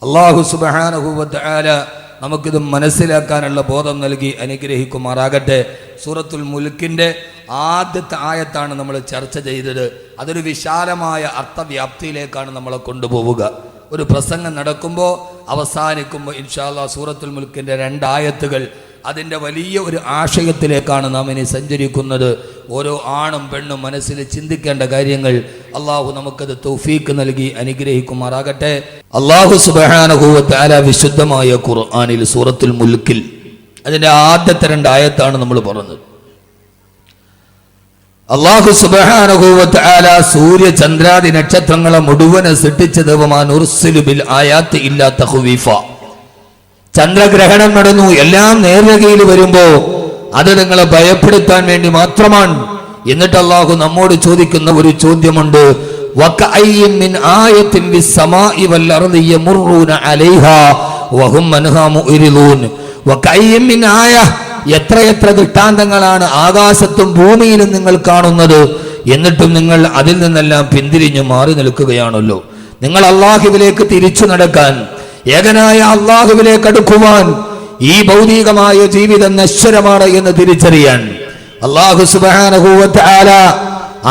അല്ലാഹു സുബ്ഹാനഹു വ തആല നമുക്കിത് മനസ്സിലാക്കാനുള്ള ബോധം നൽകി അനുഗ്രഹിക്കുമാറാകട്ടെ. സൂറത്തുൽ മുൽക്കിൻ്റെ ആദ്യത്തെ ആയത്താണ് നമ്മൾ ചർച്ച ചെയ്തത്. അതൊരു വിശാലമായ അർത്ഥവ്യാപ്തിയിലേക്കാണ് നമ്മളെ കൊണ്ടുപോവുക. ഒരു പ്രസംഗം നടക്കുമ്പോൾ അവസാനിക്കുമ്പോൾ ഇൻഷാ അല്ലാഹ് സൂറത്തുൽ മുൽക്കിൻ്റെ 2 ആയത്തുകൾ അതിൻ്റെ വലിയ ഒരു ആശയത്തിലേക്കാണ് നാം ഇനി സഞ്ചരിക്കുന്നത്. ഓരോ ആണും പെണ്ണും മനസ്സിൽ ചിന്തിക്കേണ്ട കാര്യങ്ങൾ അള്ളാഹു നമുക്കത് തൗഫീക്ക് നൽകി അനുഗ്രഹിക്കുമാറാകട്ടെ. അള്ളാഹു സുബ്ഹാനഹു വ തആല വിശുദ്ധമായ ഖുർആനിൽ സൂറത്തുൽ മുൽക്കിൽ അതിൻ്റെ ആദ്യത്തെ 2 ആയത്താണ് നമ്മൾ പറഞ്ഞത്. അള്ളാഹു സുബ്ഹാനഹു വ തആല സൂര്യ ചന്ദ്രാദി നക്ഷത്രങ്ങളെ മുഴുവനെ സൃഷ്ടിച്ചത് വമാനുർസിലു ബിൽ ആയാത്തി ഇല്ലാ തഖ്വീഫ. ചന്ദ്രഗ്രഹണം നടന്നു, എല്ലാം നേർരേഖയിൽ വരുമ്പോ അത് നിങ്ങളെ ഭയപ്പെടുത്താൻ വേണ്ടി മാത്രമാണ്. എന്നിട്ട് അള്ളാഹു നമ്മോട് ചോദിക്കുന്ന ഒരു ചോദ്യമുണ്ട്. വകഅയ്യിൻ മിൻ ആയത്തിൻ ഫിസ്സമാഇ വൽ അർളി യമുറൂന അലൈഹാ വഹും അൻഹാ മുഅ്രിദൂൻ. വകഅയ്യിൻ മിൻ ആയ, എത്രയെത്ര ദൃഷ്ടാന്തങ്ങളാണ് ആകാശത്തും ഭൂമിയിലും നിങ്ങൾ കാണുന്നത്, എന്നിട്ടും നിങ്ങൾ അതിൽ നിന്നെല്ലാം പിന്തിരിഞ്ഞു മാറി നിൽക്കുകയാണല്ലോ. നിങ്ങൾ അള്ളാഹുവിലേക്ക് തിരിച്ചു നടക്കാൻ, ഏകനായ അള്ളാഹുവിലേക്ക് അടുക്കുവാൻ ഈ ഭൗതികമായ ജീവിതം നശ്വരമാണ് എന്ന് തിരിച്ചറിയാൻ അള്ളാഹു സുബ്ഹാനഹു വ തആല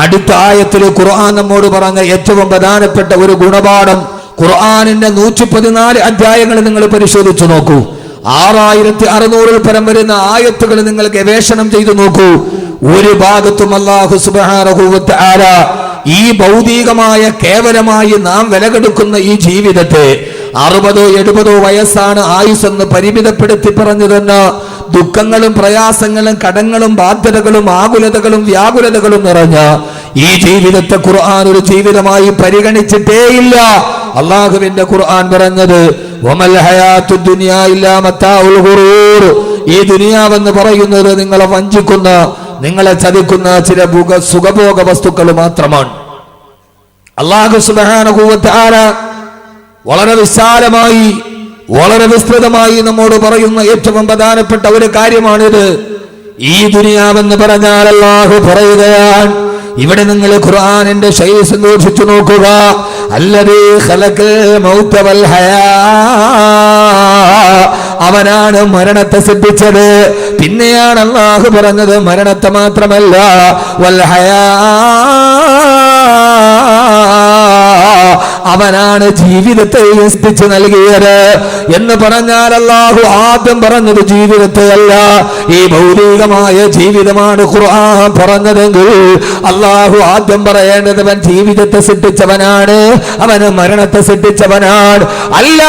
അടുത്ത ആയത്തിൽ ഖുർആൻ നമ്മോട് പറഞ്ഞ ഏറ്റവും പ്രധാനപ്പെട്ട ഒരു ഗുണപാഠം. ഖുർആനിന്റെ 114 അധ്യായങ്ങൾ നിങ്ങൾ പരിശോധിച്ചു നോക്കൂ. 6600 പരം വരുന്ന ആയത്തുകൾ നിങ്ങൾ ഗവേഷണം ചെയ്തു നോക്കൂ. ഒരു ഭാഗത്തും അല്ലാഹു സുബ്ഹാനഹു വ തആല ഈ ഭൗതികമായ കേവലമായി നാം വിലകെടുക്കുന്ന ഈ ജീവിതത്തെ 60-70 വയസ്സാണ് ആയുസ്സെന്ന് പരിമിതപ്പെടുത്തി പറഞ്ഞതെന്ന് ദുഃഖങ്ങളും പ്രയാസങ്ങളും കടങ്ങളും ബാധ്യതകളും ആകുലതകളും വ്യാകുലതകളും നിറഞ്ഞ ഈ ജീവിതത്തെ ഖുർആൻ ഒരു ജീവിതമായി പരിഗണിച്ചിട്ടേയില്ല. അള്ളാഹുവിന്റെ ഖുർആൻ പറഞ്ഞത് വമൽ ഹയാത്തുദ് ദുനിയാ ഇല്ലാ മതാഉൽ ഗുറൂർ. ഈ ദുനിയാവെന്ന് പറയുന്നത് നിങ്ങളെ വഞ്ചിക്കുന്ന, നിങ്ങളെ ചതിക്കുന്ന ചില സുഖഭോഗ വസ്തുക്കൾ മാത്രമാണ്. അല്ലാഹു സുബ്ഹാനഹു വ തആല വളരെ വിശാലമായി വളരെ വിസ്തൃതമായി നമ്മോട് പറയുന്ന ഏറ്റവും പ്രധാനപ്പെട്ട ഒരു കാര്യമാണിത്. ഈ ദുനിയാവെന്ന് പറഞ്ഞാൽ അല്ലാഹു പറയുകയാണ്, ഇവിടെ നിങ്ങൾ ഖുർആനിന്റെ ശൈലി സന്ദർശിച്ചു നോക്കുക. അല്ലദീ ഖലഖൽ മൗത വൽ ഹയാ, അവനാണ് മരണത്തെ സൃഷ്ടിച്ചത്. പിന്നെയാണ് അല്ലാഹു പറഞ്ഞത് മരണത്തെ മാത്രമല്ല വൽ ഹയാ, അവനാണ് ജീവിതത്തെ സൃഷ്ടിച്ചു നൽകിയത് എന്ന് പറഞ്ഞാൽ അല്ലാഹു ആദ്യം പറഞ്ഞത് ജീവിതത്തെ അല്ല, ഈ ഭൗതികമായ ജീവിതമാണ് ഖുർആൻ പറഞ്ഞതെങ്കിൽ അല്ലാഹു ആദ്യം പറയേണ്ടത് അവൻ ജീവിതത്തെ സൃഷ്ടിച്ചവനാണ്, അവന് മരണത്തെ സൃഷ്ടിച്ചവനാണ്. അല്ല,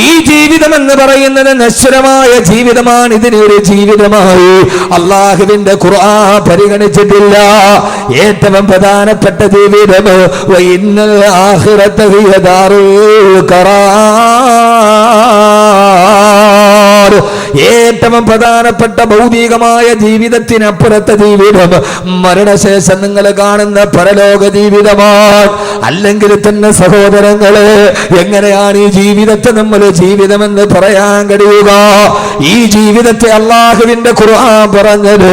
ഈ ജീവിതം എന്ന് പറയുന്നത് നശ്വരമായ ജീവിതമാണ്. ഇതിനൊരു ജീവിതമായി അല്ലാഹുവിന്റെ ഖുർആൻ പരിഗണിച്ചിട്ടില്ല. ഏറ്റവും പ്രധാനപ്പെട്ട ജീവിതം വഇന്നൽ ആഖിറത ഹിയ ദാറുൽ ഖറാർ. ഏറ്റവും പ്രധാനപ്പെട്ട ഭൗതികമായ ജീവിതത്തിനപ്പുറത്തെ ജീവിതം മരണശേഷം നിങ്ങൾ കാണുന്ന പരലോക ജീവിതമാണ്. അല്ലെങ്കിൽ തന്നെ സഹോദരങ്ങളെ, എങ്ങനെയാണ് ഈ ജീവിതത്തെ നമ്മൾ ജീവിതമെന്ന് പറയാൻ കഴിയുക? ഈ ജീവിതത്തെ അല്ലാഹുവിന്റെ ഖുർആൻ പറഞ്ഞത്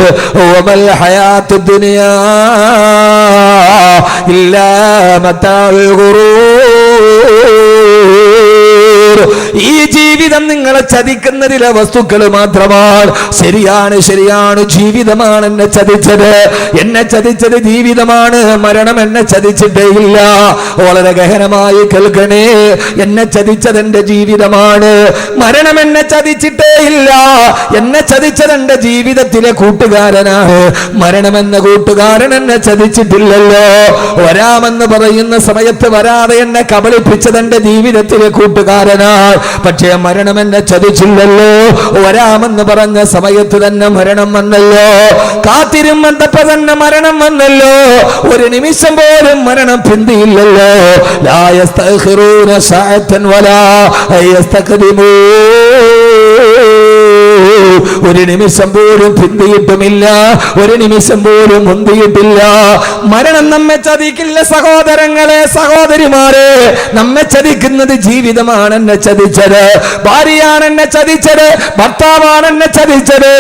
വമൽ ഹയാത്തുദ് ദുനിയാ ഇല്ലാ മതാഉൽ ഗുറൂർ. ഈ ജീവിതം നിങ്ങളെ ചതിക്കുന്നതിലെ വസ്തുക്കൾ മാത്രമാണ്. ശരിയാണ്, ജീവിതമാണ് എന്നെ ചതിച്ചത്. എന്നെ ചതിച്ചത് ജീവിതമാണ്, മരണം എന്നെ ചതിച്ചിട്ടേ ഇല്ല. വളരെ ഗഹനമായി കേൾക്കണേ, എന്നെ ചതിച്ചത് എന്റെ ജീവിതമാണ്, മരണം എന്നെ ചതിച്ചിട്ടേ ഇല്ല. എന്നെ ചതിച്ചത് എന്റെ ജീവിതത്തിലെ കൂട്ടുകാരനാണ്, മരണമെന്ന കൂട്ടുകാരൻ എന്നെ ചതിച്ചിട്ടില്ലല്ലോ. വരാമെന്ന് പറയുന്ന സമയത്ത് വരാതെ എന്നെ കബളിപ്പിച്ചത് എന്റെ ജീവിതത്തിലെ കൂട്ടുകാരനാണ്, പക്ഷേ മരണം എന്നെ ചതിച്ചില്ലല്ലോ. വരാമെന്ന് പറഞ്ഞ സമയത്ത് തന്നെ മരണം വന്നല്ലോ, കാത്തിരുന്നപ്പോ തന്നെ മരണം വന്നല്ലോ. ഒരു നിമിഷം പോലും മരണം പിന്തിയില്ലല്ലോ. ലാ യസ്തഖിറൂന സഅതൻ വലാ യസ്തഖദിമൂൻ. ഒരു നിമിഷം പോലും പിന്തിയിട്ടുമില്ല, ഒരു നിമിഷം പോലും മുന്തിയിട്ടില്ല. മരണം നമ്മെ ചതിക്കില്ല സഹോദരങ്ങളെ, സഹോദരിമാരെ. നമ്മെ ചതിക്കുന്നത് ജീവിതമാണ് എന്നെ ചതിച്ചത്, ഭാര്യയാണ് എന്നെ ചതിച്ചത്, ഭർത്താവാണ് എന്നെ ചതിച്ചത്.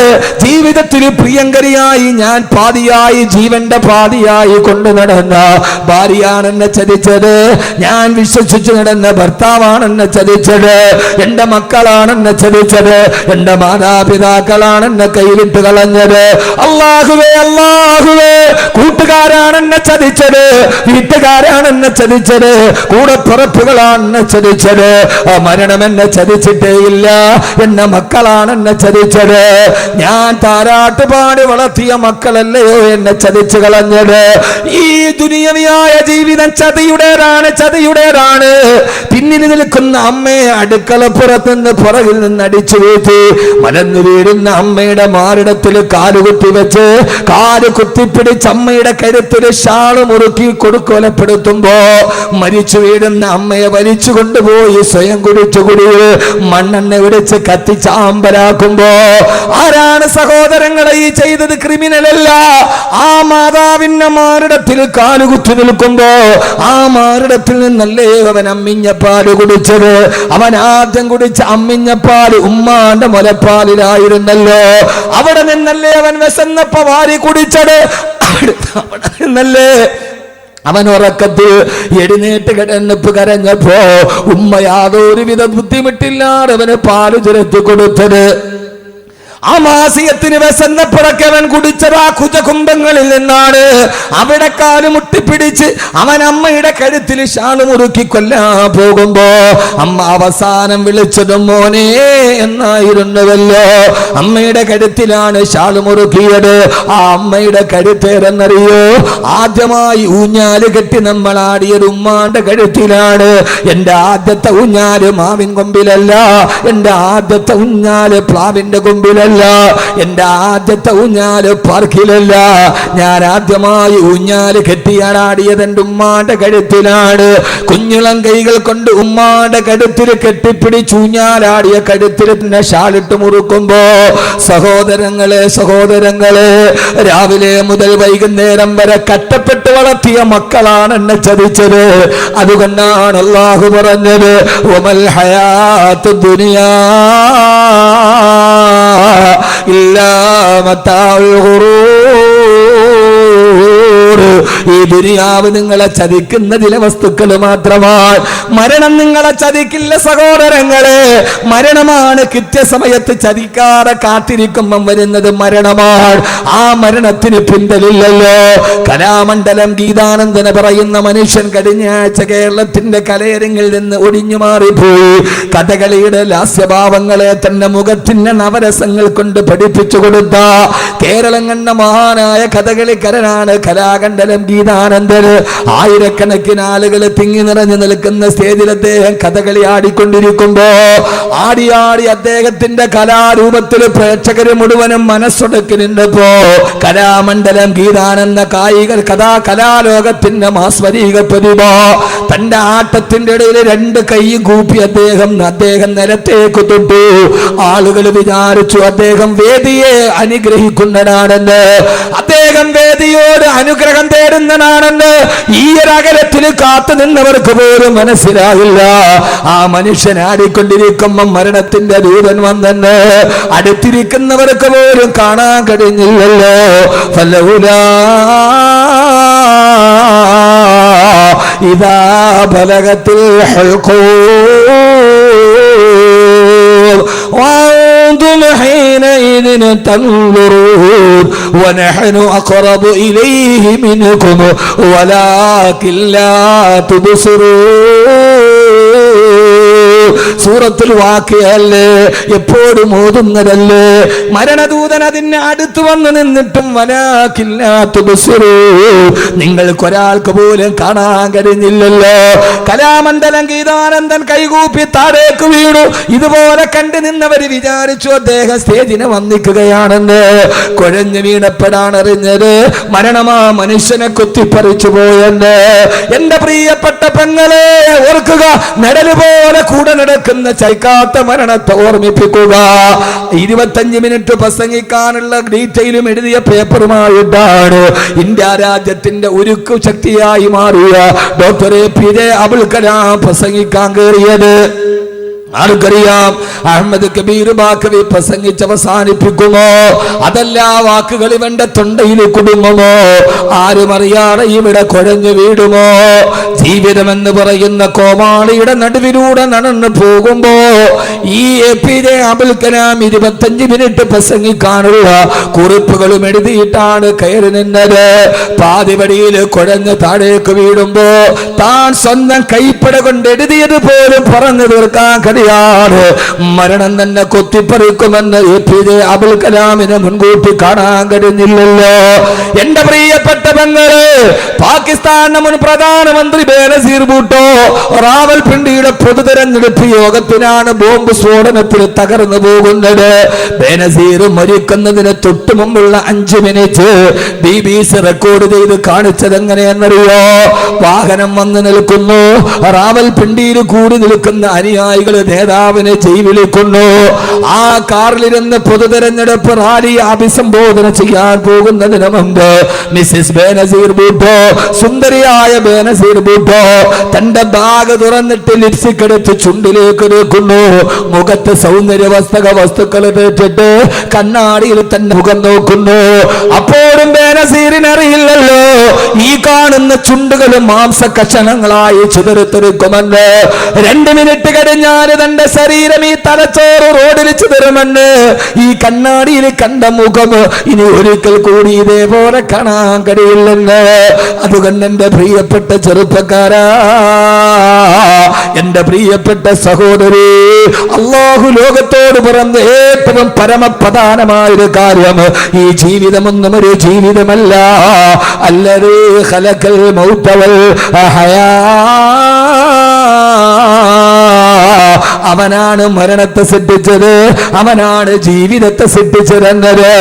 ജീവിതത്തിൽ പ്രിയങ്കരിയായി ഞാൻ പാതിയായി, ജീവന്റെ പാതിയായി കൊണ്ടു നടന്ന ഭാര്യയാണ് എന്നെ ചതിച്ചത്. ഞാൻ വിശ്വസിച്ചു നടന്ന ഭർത്താവാണ് എന്നെ ചതിച്ചത്. എന്റെ മക്കളാണ് എന്നെ ചതിച്ചത്. എന്റെ മാതാപിതാക്കളാണ് എന്നെ കൈവിട്ട് കളഞ്ഞത്. അല്ലാഹുവേ, അല്ലാഹുവേ, കൂട്ടുകാരാണ് എന്നെ ചതിച്ചത്, വീട്ടുകാരാണ് എന്നെ ചതിച്ചത്, കൂടപ്പുറപ്പുകളാണ് എന്നെ ചതിച്ചത്. മരണം എന്നെ ചതിച്ചിട്ടേ ഇല്ല, എന്റെ മക്കളാണ് എന്നെ ചതിച്ചത്. ഞാൻ താരാട്ടുപാടി വളർത്തിയ മക്കളല്ലയോ എന്നെ ചതിച്ചു കളഞ്ഞത്. ഈ ദുനിയവിയായ ജീവിതം ചതിയുടേതാണ്, ചതിയുടേതാണ്. പിന്നിൽ നിൽക്കുന്ന അമ്മയെ അടുക്കളപ്പുറത്ത് നിന്ന് പുറകിൽ നിന്ന് അടിച്ചു വീഴ്ത്തി മലന്നു വീഴുന്ന അമ്മയുടെ മാറിടത്തിൽ കാലുകുത്തി വെച്ച് കാല് കുത്തിപ്പിടിച്ച് അമ്മയുടെ കരുത്തിൽ ഷാള് മുറുക്കി കൊടുക്കൊലപ്പെടുത്തുമ്പോ മരിച്ചു വീഴുന്ന അമ്മയെ വലിച്ചു കൊണ്ടുപോയി സ്വയം കുടിച്ചു കുടിയിൽ മണ്ണെണ്ണ വിടിച്ച് കത്തിച്ചാമ്പലാക്കുമ്പോ ആരാണ് സഹോദരങ്ങളെ ഈ ചെയ്തത്? ക്രിമിനലല്ല. ആ മാതാവിന്റെ മാറിടത്തിൽ കാലുകുത്തി നിൽക്കുമ്പോ ആ മാറിടത്തിൽ നിന്നല്ലേ അവൻ അമ്മിഞ്ഞപ്പാല് കുടിച്ചത്. അവൻ ആദ്യം കുടിച്ച അമ്മിഞ്ഞപ്പാല് ഉമ്മാന്റെ മുലപ്പാലിലായിരുന്നല്ലോ. അവിടെ നിന്നല്ലേ അവൻ വിശന്നപ്പോ വാരി കുടിച്ചത്. അവിടെ നിന്നല്ലേ അവൻ ഉറക്കത്തിൽ എഴുന്നേറ്റ് കിടന്നപ്പ് കരഞ്ഞപ്പോ ഉമ്മ യാതൊരുവിധ ബുദ്ധിമുട്ടില്ലാതെ അവന് പാല് ചുരത്തി കൊടുത്തത്. ആ മാസിയത്തിന് വിശന്നപ്പോഴൊക്കെ അവൻ കുടിച്ചത് ആ കുജകുംഭങ്ങളിൽ നിന്നാണ്. അവിടെ കാല് മുട്ടിപ്പിടിച്ച് അവൻ അമ്മയുടെ കഴുത്തിൽ ഷാള് മുറുക്കി കൊല്ലാൻ പോകുമ്പോ അമ്മ അവസാനം വിളിച്ചതും മോനെ എന്നായിരുന്നുവല്ലോ. അമ്മയുടെ കഴുത്തിലാണ് ഷാള് മുറുക്കിയത്. ആ അമ്മയുടെ കഴുത്തേരെന്നറിയോ? ആദ്യമായി ഊഞ്ഞാല് കെട്ടി നമ്മൾ ആടിയത് ഉമ്മാന്റെ കഴുത്തിലാണ്. എന്റെ ആദ്യത്തെ ഊഞ്ഞാല് മാവിൻ കൊമ്പിലല്ല, എന്റെ ആദ്യത്തെ ഊഞ്ഞാല് പ്ലാവിന്റെ കൊമ്പിലല്ല, എന്റെ ആദ്യത്തെ ഊഞ്ഞാല് പാർക്കിലല്ല. ഞാൻ ആദ്യമായി ഊഞ്ഞാല് കെട്ടിയാടാടിയത് എന്റെ ഉമ്മാന്റെ കഴുത്തിലാണ്. കുഞ്ഞിളം കൈകൾ കൊണ്ട് ഉമ്മാന്റെ കഴുത്തിൽ കെട്ടിപ്പിടിച്ച് ഊഞ്ഞാലാടിയ കഴുത്തിൽ തന്നെ ഷാളിട്ട് മുറുക്കുമ്പോ സഹോദരങ്ങളെ, സഹോദരങ്ങളെ, രാവിലെ മുതൽ വൈകുന്നേരം വരെ കഷ്ടപ്പെട്ട് വളർത്തിയ മക്കളാണ് എന്നെ ചതിച്ചത്. അതുകൊണ്ടാണ് അല്ലാഹു പറഞ്ഞത് വമൽ ഹയാത്തു ദുനിയാ ഇല്ലാ മതാഉൽ ഖുറൂർ. ഈ ദുനിയാവ് നിങ്ങളെ ചതിക്കുന്ന ചില വസ്തുക്കൾ മാത്രമാണ്. മരണം നിങ്ങളെ ചതിക്കില്ല സഹോദരങ്ങളെ. മരണമാണ് കൃത്യസമയത്ത് ചതിക്കാതെ കാത്തിരിക്കുമ്പം വരുന്നത് മരണമാണ്. ആ മരണത്തിന് പിന്തലില്ലല്ലോ. കലാമണ്ഡലം ഗീതാനന്ദന പറയുന്ന മനുഷ്യൻ കഴിഞ്ഞ ആഴ്ച കേരളത്തിന്റെ കലയരങ്ങിൽ നിന്ന് ഒഴിഞ്ഞു മാറിപ്പോയി. കഥകളിയുടെ ലാസ്യഭാവങ്ങളെ തന്റെ മുഖത്തിന്റെ നവരസങ്ങൾ കൊണ്ട് പഠിപ്പിച്ചു കൊടുത്ത കേരളം കണ്ട മഹാനായ കഥകളിക്കാരനാണ് കലാമണ്ഡലം ഗീതാനന്ദന്. ആയിരക്കണക്കിന് ആളുകൾ തിങ്ങി നിറഞ്ഞു നിൽക്കുന്ന സ്റ്റേജിൽ അദ്ദേഹം കഥകളി ആടിക്കൊണ്ടിരിക്കുമ്പോ ആടി അദ്ദേഹത്തിന്റെ കലാരൂപത്തിൽ പ്രേക്ഷകര് മുഴുവനും മനസ്സൊടുക്കി നിന്നപ്പോ കലാമണ്ഡലം ഗീതാനന്ദ കലാലോകത്തിന്റെ മാസ്മരീക പ്രതിഭ തന്റെ ആട്ടത്തിന്റെ ഇടയിൽ രണ്ട് കൈയും കൂപ്പി അദ്ദേഹം നിലത്തേക്ക് തൊട്ടു. ആളുകൾ വിചാരിച്ചു അദ്ദേഹം വേദിയെ അനുഗ്രഹിക്കുന്നതാണെന്ന്, അദ്ദേഹം വേദിയോട് അനുഗ്രഹം തേടുന്നതാണെന്ന്. ഈ ഒരു അകലത്തിൽ കാത്തു നിന്നവർക്ക് പോലും മനസ്സിലായില്ല. ആ മനുഷ്യൻ ആടിക്കൊണ്ടിരിക്കുമ്പോ മരണത്തിന്റെ ദൂതൻ വന്നെന്ന് അടുത്തിരിക്കുന്നവർക്ക് പോലും കാണാൻ കഴിഞ്ഞില്ലല്ലോ. ഫലൗലാ ഇദാ ബലഗത്തിൽ ഹുൽഖൂം വഅൻതും ഹീനഇദിൻ തൻദുറൂൻ വനഹ്നു അഖറബു ഇലൈഹി മിൻകും വലാകിൻ ലാ തുബ്സിറൂൻ. സൂറത്തുൽ വാഖിഅല്ലേ, എപ്പോഴും ഓതുന്നതല്ലേ. മരണദൂതൻ ഞാൻ അതിന് അടുത്ത് വന്ന് നിന്നിട്ടും നിങ്ങൾക്കൊരാൾക്ക് പോലും കാണാൻ കഴിഞ്ഞില്ലല്ലോ. കലാമണ്ഡലം ഗീതാനന്ദൻ കൈകൂപ്പി താഴേക്ക് വീണു. ഇതുപോലെ കണ്ടു നിന്നവര് വിചാരിച്ചു അദ്ദേഹം സ്റ്റേജിനെ വന്നിക്കുകയാണെന്ന്. കുഴഞ്ഞു വീണപ്പെടാണ് അറിഞ്ഞത് മരണമാ മനുഷ്യനെ കുത്തിപ്പറിച്ചു പോയെന്ന്. എന്റെ പ്രിയപ്പെട്ട പെങ്ങളെ ഓർക്കുക, നിഴല് പോലെ കൂടെ നടക്കുന്ന ചൈക്കാത്ത മരണത്തെ ഓർമ്മിപ്പിക്കുക. 25 മിനിറ്റ് പ്രസംഗിക്കാനുള്ള ഡീറ്റെയിലും എഴുതിയ പേപ്പറുമായിട്ടാണ് ഇന്ത്യ രാജ്യത്തിന്റെ ഉരുക്കു ശക്തിയായി മാറിയ ഡോക്ടർ APJ അബുൽ കലാം പ്രസംഗിക്കാൻ കയറിയത്. ആർക്കറിയാം, അഹമ്മദ് കബീർ ബാക്കവി പ്രസംഗിച്ച് അവസാനിപ്പിക്കുമോ അതല്ല വാക്കുകൾ ഇവന്റെ തൊണ്ടയിൽ കുടുങ്ങുമോ? ആരും അറിയാതെ ഇവിടെ കുഴഞ്ഞു വീടുമോ? ജീവിതമെന്ന് പറയുന്ന കോമാളിയുടെ നടുവിലൂടെ നടന്നു പോകുമ്പോ ഈ APJ അബുൽ കലാം 25 മിനിറ്റ് പ്രസംഗിക്കാനുള്ള കുറിപ്പുകളും എഴുതിയിട്ടാണ് കയറി നിന്നത്. പാതിവടിയിൽ കുഴഞ്ഞ് താഴേക്ക് വീടുമ്പോ താൻ സ്വന്തം കൈപ്പട കൊണ്ട് എഴുതിയത് പോലും പറഞ്ഞു തീർക്കാൻ മരണം തന്നെ കൊത്തിപ്പറിക്കുമെന്ന് APJ അബുൽ കലാമിനെ മുൻകൂട്ടി കാണാൻ കഴിഞ്ഞില്ലല്ലോ. എന്റെ പ്രിയപ്പെട്ട പെങ്ങള്, പാകിസ്ഥാൻ മുൻ പ്രധാനമന്ത്രി ബേനസീർ ഭൂട്ടോ റാവൽപിണ്ടിയുടെ പൊതു തെരഞ്ഞെടുപ്പ് യോഗത്തിനാണ് ബോംബ് സ്ഫോടനത്തിൽ തകർന്നു പോകുന്നത്. ബേനസീർ മരിക്കുന്നതിന് തൊട്ടു മുമ്പുള്ള 5 മിനിറ്റ് BBC റെക്കോർഡ് ചെയ്ത് കാണിച്ചത് എങ്ങനെയെന്നറിയോ? വാഹനം വന്ന് നിൽക്കുന്നു, റാവൽപിണ്ടിയിൽ കൂടി നിൽക്കുന്ന അനുയായികൾ നേതാവിനെ ജയിലിലേക്കുന്നു. ആ കാറിലിരുന്ന് പൊതു തെരഞ്ഞെടുപ്പ് റാലി അഭിസംബോധന ചെയ്യാൻ പോകുന്നതിന് മുമ്പ് മിസ്സിസ് ബേനസീർ ഭൂട്ടോ, സുന്ദരിയായ ബേനസീർ ഭൂട്ടോ തന്റെ ബാഗ് തുറന്നിട്ട് ലിപ്സ്റ്റിക് എടുത്ത് ചുണ്ടിലേക്ക് വെക്കുന്നു. മുഖത്ത് സൗന്ദര്യവസ്തക വസ്തുക്കൾ തേച്ചിട്ട് കണ്ണാടിയിൽ തന്നെ മുഖം നോക്കുന്നു. അപ്പോഴും ബേനസീറിനറിയില്ലല്ലോ ഈ കാണുന്ന ചുണ്ടുകളും മാംസ കഷണങ്ങളായി ചിതറിത്തെറിക്കുമെന്ന്. 2 മിനിറ്റ് കഴിഞ്ഞാൽ തന്റെ ശരീരം ഈ തലച്ചോറ് റോഡിൽ ചിതറുമെന്ന്. ഈ കണ്ണാടിയിൽ കണ്ട മുഖം ഇനി ഒരിക്കൽ കൂടി ഇതേപോലെ കാണാൻ കഴിയില്ലെന്ന്. അതുകൊണ്ട് എന്റെ പ്രിയപ്പെട്ട ചെറുപ്പക്കാരാ, എന്റെ പ്രിയപ്പെട്ട സഹോദരി, അല്ലാഹു ലോകത്തോട് പറഞ്ഞ ഏറ്റവും പരമപ്രധാനമായൊരു കാര്യം, ഈ ജീവിതമൊന്നും ഒരു ജീവിതമല്ല. അല്ലദീ ഖലഖൽ മൗത വൽ ഹയാ, അവനാണ് മരണത്തെ സൃഷ്ടിച്ചത്, അവനാണ് ജീവിതത്തെ സൃഷ്ടിച്ചതെന്നത്.